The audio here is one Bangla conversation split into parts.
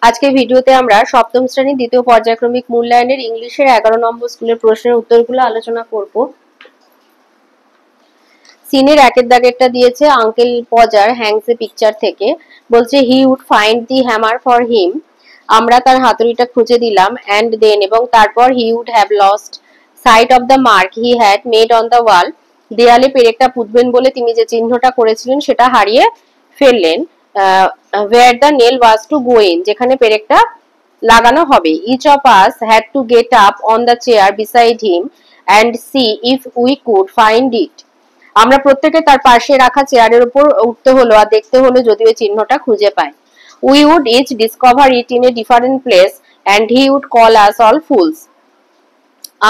আজকে ভিডিওতে আমরা সপ্তম শ্রেণীর দ্বিতীয় পর্যায়ক্রমিক মূল্যায়নের ইংলিশের 11 নম্বর স্কুলের প্রশ্নের উত্তরগুলো আলোচনা করব। সিনের একের দাগেরটা দিয়েছে uncle Podger hangs a picture থেকে, বলছে he would find the hammer for him, আমরা তার হাতুড়িটা খুঁজে দিলাম, অ্যান্ড দেন এবং তারপর he would have lost sight of the mark he had made on the wall, দেয়ালে পেরেকটা পুঁতবেন বলে তিনি যে চিহ্নটা করেছিলেন সেটা হারিয়ে ফেললেন। where the nail was to go in, যেখানে পেরেকটা লাগানো হবে। each of us had to get up on the chair beside him and see if we could find it, আমরা প্রত্যেকে তার পাশে রাখা চেয়ারের উপর উঠতে হলো আর দেখতে হলো যদি ওই চিহ্নটা খুঁজে পাই। we would each discover it in a different place and he would call us all fools,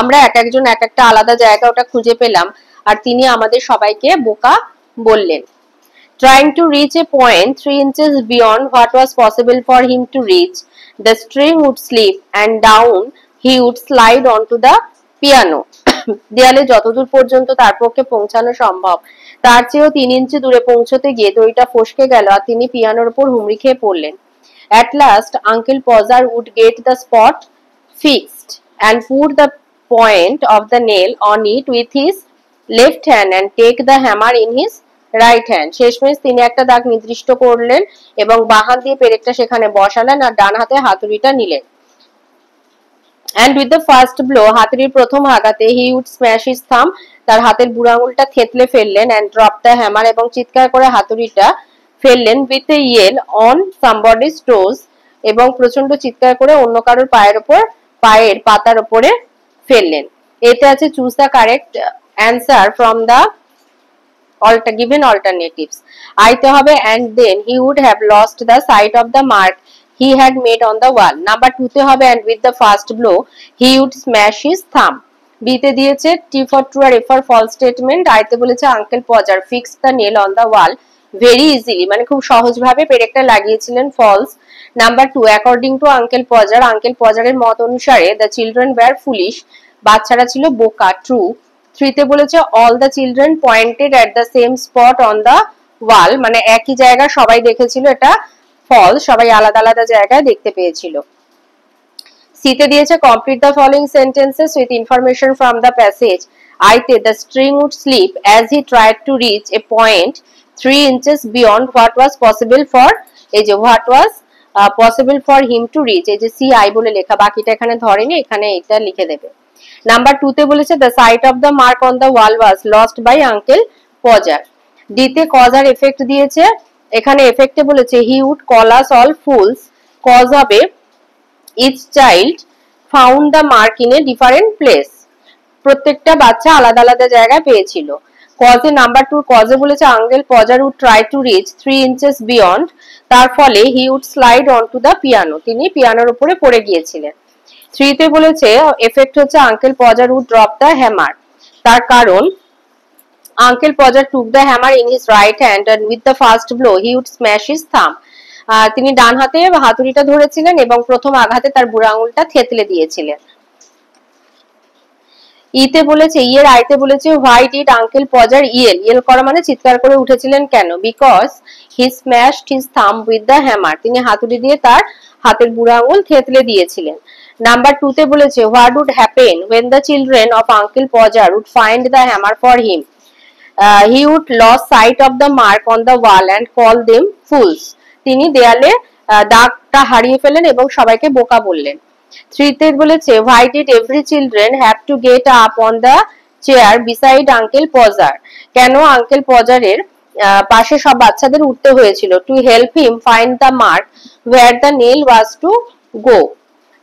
আমরা এক একজন এক একটা আলাদা জায়গা ওটা খুঁজে পেলাম আর তিনি আমাদের সবাইকে বোকা বললেন। Trying to reach a point 3 inches beyond what was possible for him to reach, the string would slip and down he would slide onto the piano. দেয়ালে যতদূর পর্যন্ত তার পক্ষে পৌঁছানো সম্ভব তার চেয়েও 3 ইঞ্চি দূরে পৌঁছতে গিয়ে দড়িটা ফসকে গেল আর তিনি পিয়ানোর উপর হুমড়ি খেয়ে পড়লেন। At last, Uncle Pozar would get the spot fixed and put the point of the nail on it with his left hand and take the hammer in his right hand. শেষমেশ তিনি একটা দাগ নির্দিষ্ট করলেন এবং বাঁ হাত দিয়ে পেরেকটা সেখানে বসালেন আর ডান হাতে হাতুড়িটা নিলেন। And with the first blow, হাতুড়ির প্রথম আঘাতে he would smash his thumb, তার হাতের বুড়ো আঙুলটা থেতলে ফেললেন, and drop the hammer, এবং চিৎকার করে হাতুড়িটা ফেললেন with a yell on somebody's toes, এবং প্রচন্ড চিৎকার করে অন্য কারোর পায়ের পাতার উপরে ফেললেন। এতে আছে choose the correct answer from the given alternatives. আইতে হবে and then he would have lost the sight of the mark he had made on the wall. Number 2 তে হবে and with the first blow he would smash his thumb. B তে দিয়েছে T for true R F for false statement. আইতে বলেছে uncle পজার fix the nail on the wall very easily, মানে খুব সহজভাবে পেরেকটা লাগিয়েছিলেন, false. Number 2, according to uncle পজারের মত অনুসারে the children were foolish, বাচ্চারা ছিল বোকা, true. 3 তে বলেছে all the children pointed at the same spot on the wall, মানে একই জায়গা সবাই দেখেছিল, এটা false, সবাই আলাদা আলাদা জায়গায় দেখতে পেয়েছিল। সি তে দিয়েছে complete the following sentences with information from the passage. আইতে the string would slip as he tried to reach a point 3 inches beyond what was possible for, এই যে what was possible for him to reach, এই যে সি আই বলে লেখা, বাকিটা এখানে ধরেনি, এখানে এটা লিখে দেবে। নাম্বার 2 তে বলেছে the sight of the mark on the wall was lost by Uncle Pozar. D তে cause আর effect দিয়েছে, এখানে effect এ বলেছে he would call us all fools, cause হবে each child found the mark in a different place, প্রত্যেকটা বাচ্চা আলাদা আলাদা জায়গায় পেয়েছিল। cause এ নাম্বার 2 cause এ বলেছে Uncle Pozar would try to reach 3 inches beyond, তার ফলে he would slide onto the piano, তিনি পিয়ানোর উপরে পড়ে গিয়েছিলেন। 3 তে বলেছে এফেক্ট হচ্ছে uncle Podger would drop the hammer, তার কারণ uncle Podger took the hammer in his right hand and with the first blow he would smash his thumb, তিনি ডান হাতে হাতুড়িটা ধরেছিলেন এবং প্রথম আঘাতে তার বুড়ো আঙুলটা থেতলে দিয়েছিলেন। ইতে বলেছে ইয়ের আইতে বলেছে হোয়াই ডিড আঙ্কেল পজার ইয়েল করা মানে চিৎকার করে উঠেছিলেন কেন, বিকজ হি স্ম্যাশড হিজ থাম উইথ দ্য হ্যামার, তিনি হাতুড়ি দিয়ে তার হাতের বুড়ো আঙুল থেতলে দিয়েছিলেন। নাম্বার 2 তে বলেছে what would happen when the children of Uncle Pozar would find the hammer for him, he would lose sight of the mark on the wall and call them fools, তিনি দেয়ালে দাগটা হারিয়ে ফেলেন এবং সবাইকে বোকা বললেন। 3 তে বলেছে why did every children have to get up on the chair beside Uncle Pozar, কেন আঙ্কেল পজারের পাশে সব বাচ্চাদের উঠতে হয়েছিল, to help him find the mark where the nail was to go,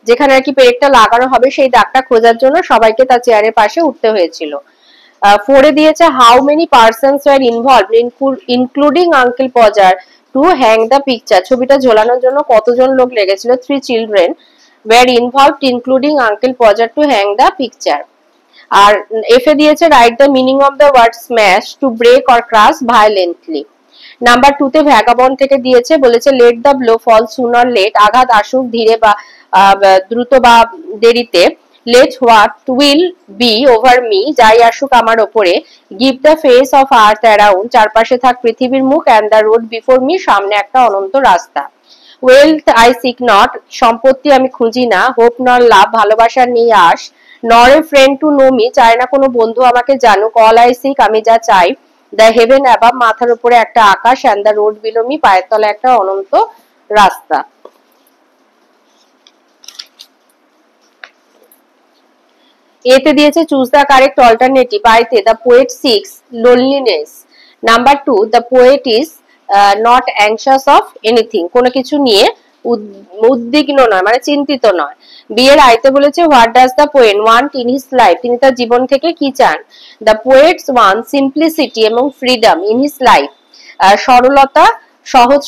যেখানে আর কি পেরেকটা লাগানো হবে সেই দাগটা খোঁজার জন্য সবাইকে তার চেয়ারের পাশে উঠতে হয়েছিল। 4 এ দিয়েছে how many persons were involved including uncle Podger to hang the picture, ছবিটা ঝোলানোর জন্য কতজন লোক লেগেছিল, 3 children were involved including uncle Podger to hang the picture. আর এফ এ দিয়েছে write the meaning of the word smash, to break or crash violently. Number 2 তে ভ্যাগাবন্ড থেকে দিয়েছে, বলেছে let the blow fall soon or late, আঘাত আসুক ধীরে বা দ্রুত বা দেরিতে, late what will be over me, যাই আসুক আমার ওপরে, give the face of earth around, চারপাশে থাক পৃথিবীর মুখ, and the road before me, সামনে একটা অনন্ত রাস্তা। ওয়েলথ আই সিক নট, সম্পত্তি আমি খুঁজি না। হোপ নর লাভ, ভালোবাসার নেই আশ। নর a friend to know me, চায় না কোনো বন্ধু আমাকে জানুক। অল আই সিক, আমি যা চাই। দ্য হেভেন অ্যাবাভ, মাথার উপরে একটা আকাশ। And the road below me, পায়ের তলা একটা অনন্ত রাস্তা। এতে দিয়েছে চুজ দ্য কারেক্ট অল্টারনেটিভ। আইতে the poet seeks loneliness. Number 2 the poet is not anxious of anything, কোনো কিছু নিয়ে উদ্বিগ্ন নয়, মানে চিন্তিত নয়। বি এর আইতে বলেছে what does the poet want in his life, তিনি তার জীবন থেকে কি চান। দ্য পোয়েটস ওয়ান্ট সিম্পলিসিটি এবং ফ্রিডম ইন হিজ লাইফ, সরলতা, সহজ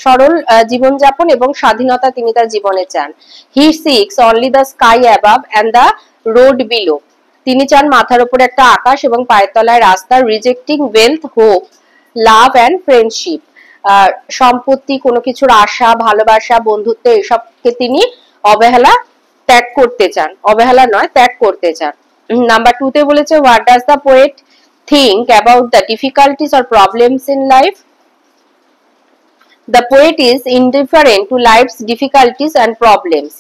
সরল জীবনযাপন এবং স্বাধীনতা তিনি তার জীবনে চান। He seeks only the sky above and the road below, তিনি চান মাথার উপরে একটা আকাশ এবং পায়ের তলায় রাস্তা। Rejecting wealth, hope, love and friendship, সম্পত্তি, কোনো কিছুর আশা, ভালোবাসা, বন্ধুত্ব, এসবকে তিনি অবহেলা ত্যাগ করতে চান, অবহেলা নয় ত্যাগ করতে চান। নাম্বার 2 তে বলেছে what does the poet think about the difficulties or problems in life. The poet is indifferent to life's difficulties and problems,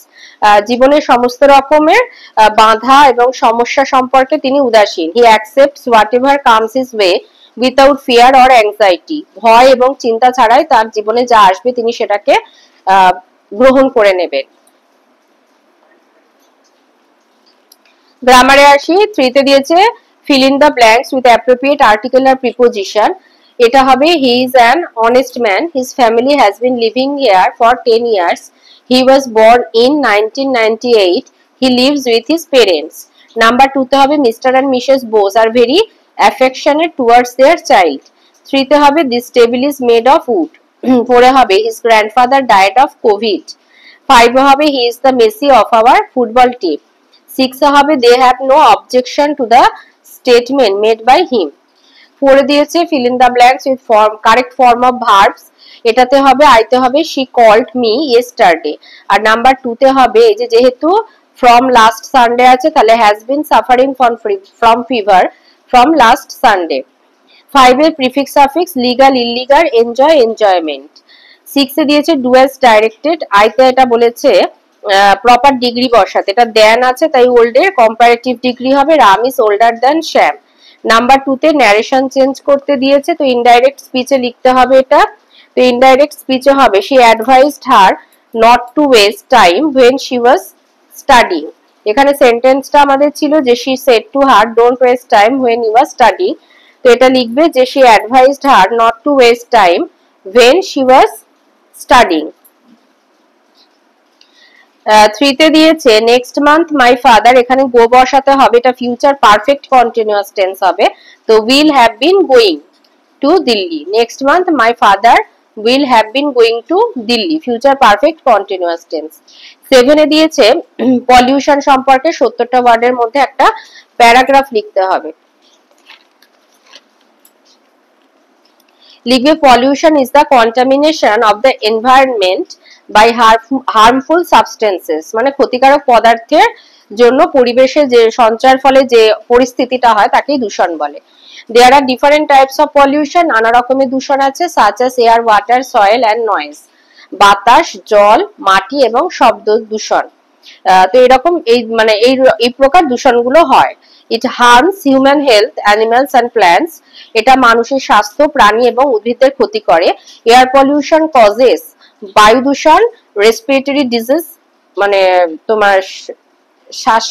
জীবনের সমস্ত রকমের বাধা এবং সমস্যা সম্পর্কে তিনি উদাসীন। He accepts whatever comes his way without fear or anxiety, ভয় এবং চিন্তা ছাড়াই তার জীবনে যা আসবে তিনি সেটাকে গ্রহণ করে নেবেন। গ্রামারে আসি। 3 তে দিয়েছে fill in the blanks with appropriate article আর প্রিপোজিশন। এটা হবে he is an honest man, his family has been living here for 10 years, he was born in 1998, he lives with his parents. Number 2 তে হবে mister and missus Bose are very affectionate towards their child. 3 তে হবে this table is made of wood. 4 এ হবে his grandfather died of Covid. 5 এ হবে he is the Messi of our football team. 6 এ হবে they have no objection to the statement made by him. 4 এ দিয়েছে fill in the blanks with correct form of verbs. এটাতে হবে আইতে হবে শি কল্ড মি ইয়েস্টারডে। আর নাম্বার 2 তে হবে এই যে যেহেতু ফ্রম লাস্ট সানডে আছে তাহলে has been suffering from fever from last Sunday. 5 এর prefix suffix legal, illegal, enjoy, enjoyment. 6 এ দিয়েছে ডু অ্যাজ ডাইরেক্টেড। আইতে এটা বলেছে প্রপার ডিগ্রি বসাতে, এটা দেন আছে তাই ওল্ড এর কম্পারেটিভ ডিগ্রি হবে Ram is older than Shyam. Number 2 তে ন্যারেশন চেঞ্জ করতে দিয়েছে তো ইনডাইরেক্ট স্পিচে লিখতে হবে এটা। তো ইনডাইরেক্ট স্পিচে হবে she advised her not to waste time when she was studying. এখানে সেন্টেন্সটা আমাদের ছিল যে she said to her don't waste time when you are studying. তো এটা লিখবে যে she advised her not to waste time when she was studying. 3 তে দিয়েছে নেক্সট মান্থ মাই ফাদার, এখানে গো বসাতে হবে, এটা ফিউচার পারফেক্ট কন্টিনিউয়াস টেন্স হবে। তো will have been going to Delhi. Next month my father will have been going to Delhi, future perfect continuous tense. 7 এ দিয়েছে পলিউশন সম্পর্কে 70টা ওয়ার্ডের মধ্যে একটা প্যারাগ্রাফ লিখতে হবে। লিখবে pollution is the contamination of the environment by harmful substances, মানে ক্ষতিকারক পদার্থের জন্য পরিবেশে যে সঞ্চয়ের ফলে যে পরিস্থিতিটা হয় তাকেই দূষণ বলে। There are different types of pollution, নানা রকমের দূষণ আছে such as air, water, soil and noise, বাতাস, জল, মাটি এবং শব্দ দূষণ। তো এরকম মানে এই প্রকার দূষণগুলো হয়। It harms human health, animals and plants, এটা মানুষের স্বাস্থ্য, প্রাণী এবং উদ্ভিদের ক্ষতি করে। Air pollution causes, বায়ু দূষণ, respiratory disease, মানে তোমার শ্বাস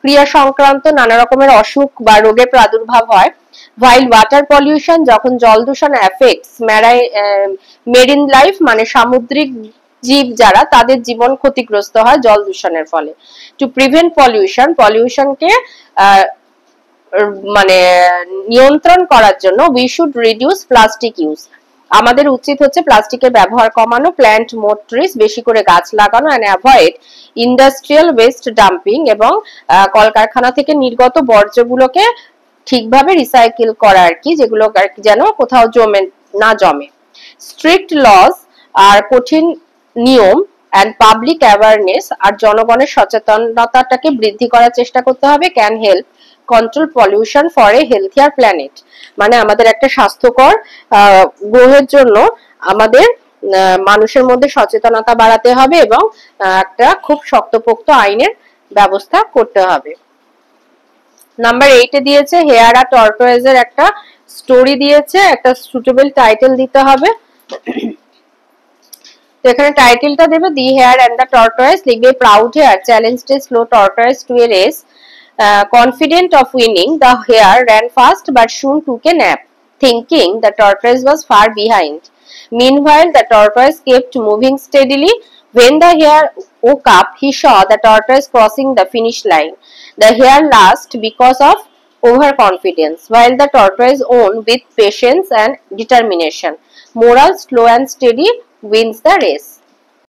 ক্রিয়া সংক্রান্ত নানা রকমের অসুখ বা রোগের প্রাদুর্ভাব হয়। While water pollution, যখন জল দূষণ affects marine life, মানে সামুদ্রিক জীব যারা তাদের জীবন ক্ষতিগ্রস্ত হয় জল দূষণের ফলে। To prevent pollution, পলিউশনকে মানে নিয়ন্ত্রণ করার জন্য we should reduce plastic use, আমাদের উচিত হচ্ছে প্লাস্টিকের ব্যবহার কমানো, প্ল্যান্ট মোর ট্রিজ, বেশি করে গাছ লাগানো, and avoid industrial waste dumping, এবং কলকারখানা থেকে নির্গত বর্জ্যগুলোকে ঠিকভাবে রিসাইকেল করা আর কি, যেগুলো যেন কোথাও জমে। স্ট্রিক্ট লজ আর কঠিন নিয়ম এন্ড পাবলিক অ্যাওয়ারনেস আর জনগণের সচেতনতাটাকে বৃদ্ধি করার চেষ্টা করতে হবে। Can help control pollution for a healthier planet, মানে আমাদের একটা স্বাস্থ্যকর গ্রহের জন্য আমাদের মানুষের মধ্যে সচেতনতা বাড়াতে হবে এবং একটা খুব শক্তপোক্ত আইনের ব্যবস্থা করতে হবে। নাম্বার 8 এ দিয়েছে হেয়ার আর টর্টয়েজের একটা স্টোরি দিয়েছে, একটা সুটেবল টাইটেল দিতে হবে। তো এখানে টাইটেলটা দেবে the hare and the tortoise, লিখবে proud hare challenged a slow tortoise to a race, confident of winning the hare ran fast but soon took a nap, thinking the tortoise was far behind. Meanwhile the tortoise kept moving steadily. When the hare woke up he saw the tortoise crossing the finish line. The hare lost because of overconfidence while the tortoise won with patience and determination. Moral: slow and steady wins the race.